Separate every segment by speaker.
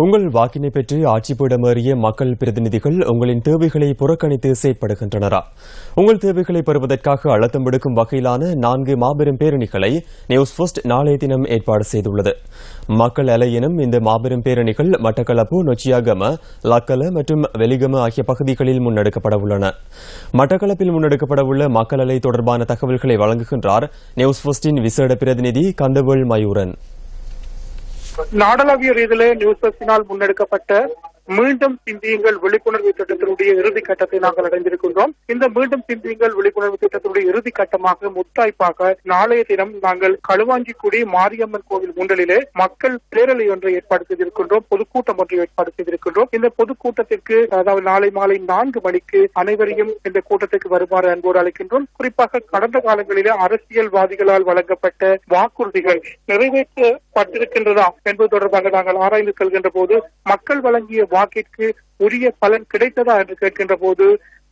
Speaker 1: உங்கள் வாக்கினை பெற்று ஆட்சிப்பீடமேறிய மக்கள் பிரதிநிதிகள் உங்களின் தேவைகளை புறக்கணித்து செயற்படுகின்றனரா? உங்கள் தேவைகளை பெறுவதற்காக அழுத்தம் விடுக்கும் வகையிலான 4 மாபெரும் பேரணிகளை நியூஸ் ஃபர்ஸ்ட் நாளைய தினம் ஏற்பாடு செய்துள்ளது. மக்கள் அலை எனும் இந்த மாபெரும் பேரணிகள் மட்டக்களப்பு, நொச்சியாகம, லக்கல மற்றும் வெலிகம ஆகிய பகுதிகளில் முன்னெடுக்கப்பட உள்ளன. மட்டக்களப்பில் முன்னெடுக்கப்படவுள்ள மக்கள் அலை தொடர்பான தகவல்களை வழங்குகின்றார் நியூஸ் ஃபர்ஸ்டின் விசேட பிரதிநிதி கந்தவேல் மயூரன்.
Speaker 2: நாடளாவிய ரீதியிலே நியூஸ் ஃபர்ஸ்டினால் முன்னெடுக்கப்பட்ட மீண்டும் சிந்தியுங்கள் விழிப்புணர்வு திட்டத்தினுடைய இறுதி கட்டத்தை நாங்கள் அடைந்திருக்கின்றோம். இந்த மீண்டும் சிந்தியுங்கள் விழிப்புணர்வு திட்டத்தினுடைய இறுதி கட்டமாக முத்தாய்ப்பாக நாளைய தினம் நாங்கள் களுவாஞ்சிக்குடி மாரியம்மன் கோவில் முண்டலிலே மக்கள் பேரலை ஒன்றை ஏற்பாடு செய்திருக்கின்றோம், பொதுக்கூட்டம் ஒன்றை ஏற்பாடு செய்திருக்கின்றோம். இந்த பொதுக்கூட்டத்திற்கு அதாவது நாளை மாலை 4 மணிக்கு அனைவரையும் இந்த கூட்டத்திற்கு வருமாறு அன்போடு அழைக்கின்றோம். குறிப்பாக கடந்த காலங்களிலே அரசியல்வாதிகளால் வழங்கப்பட்ட வாக்குறுதிகள் நிறைவேற்றப்பட்டிருக்கின்றதா என்பது தொடர்பாக நாங்கள் ஆராய்ந்து செல்கின்ற போது மக்கள் வழங்கிய வாக்கிற்கு உரிய பலன் கிடைத்ததா என்று கேட்கின்ற போது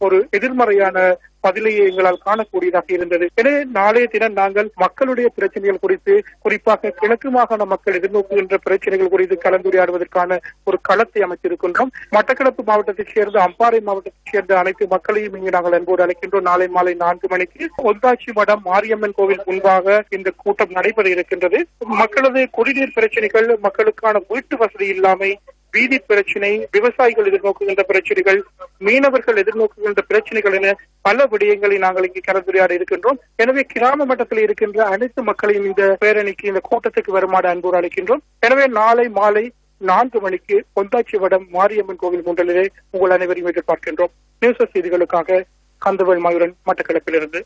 Speaker 2: ஒரு எதிர்மறையான பதிலையை எங்களால் காணக்கூடியதாக இருந்தது. எனவே நாளைய தினம் நாங்கள் மக்களுடைய பிரச்சனைகள் குறித்து, குறிப்பாக கிழக்கு மாகாண மக்கள் எதிர்நோக்குகின்ற பிரச்சனைகள் குறித்து கலந்துரையாடுவதற்கான ஒரு களத்தை அமைத்திருக்கின்றோம். மட்டக்களப்பு மாவட்டத்தைச் சேர்ந்த, அம்பாறை மாவட்டத்தைச் சேர்ந்த அனைத்து மக்களையும் இங்கு நாங்கள் அன்போடு அழைக்கின்றோம். நாளை மாலை 4 மணிக்கு ஒந்தாச்சி மடம் மாரியம்மன் கோவில் முன்பாக இந்த கூட்டம் நடைபெற இருக்கின்றது. மக்களது குடிநீர் பிரச்சனைகள், மக்களுக்கான வீட்டு வசதி இல்லாமை, வீதி பிரச்சனை, விவசாயிகள் எதிர்நோக்குகின்ற பிரச்சனைகள், மீனவர்கள் எதிர்நோக்குகின்ற பிரச்சனைகள் என பல விடயங்களை நாங்கள் இங்கு கலந்துரையாட இருக்கின்றோம். எனவே கிராம மட்டத்தில் இருக்கின்ற அனைத்து மக்களையும் இந்த பேரணிக்கு, இந்த கூட்டத்துக்கு வருமாறு அன்போடு அழைக்கின்றோம். எனவே நாளை மாலை 4 மணிக்கு பொந்தாச்சி வடம் மாரியம்மன் கோவில் முன்றலிலே உங்கள் அனைவரையும் எதிர்பார்க்கின்றோம். நியூஸ் செய்திகளுக்காக கந்தவேல் மயூரன், மட்டக்களப்பிலிருந்து.